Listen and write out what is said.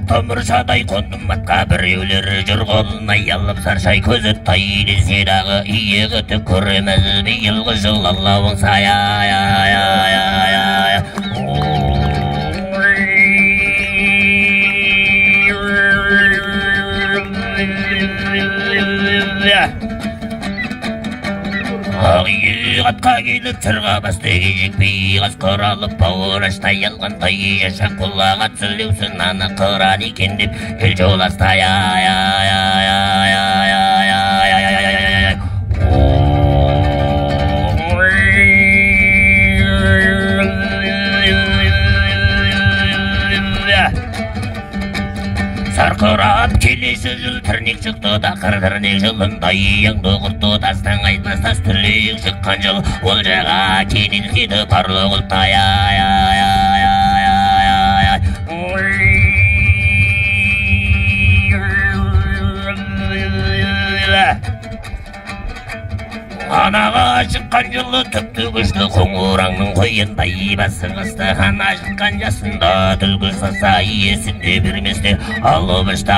Tomursaдай қондым атқа біреулер жүр қолын аялып саршай көзі тай десе дағы иегі түк көреміз биылғы жыл аллауың сая Ағиы қатқа келіп жырға бастығы жекпей қасқыр алып бауыраштай алғандай жашақ құлаға түсілеусін ана қыран екен деп ел жоластай Сарқырап келесі жыл тірнек шықты тақыр тірнек жылындай еңді құртты тастан айтмас тас түлек шыққан жыл ол жаға кенен седі парлы құлтай Анаға шыққан жылы түпті күшті қоңыраңның қойындай басы қысты ана шыққан жасында түлкі саса есінде берместе алып ішті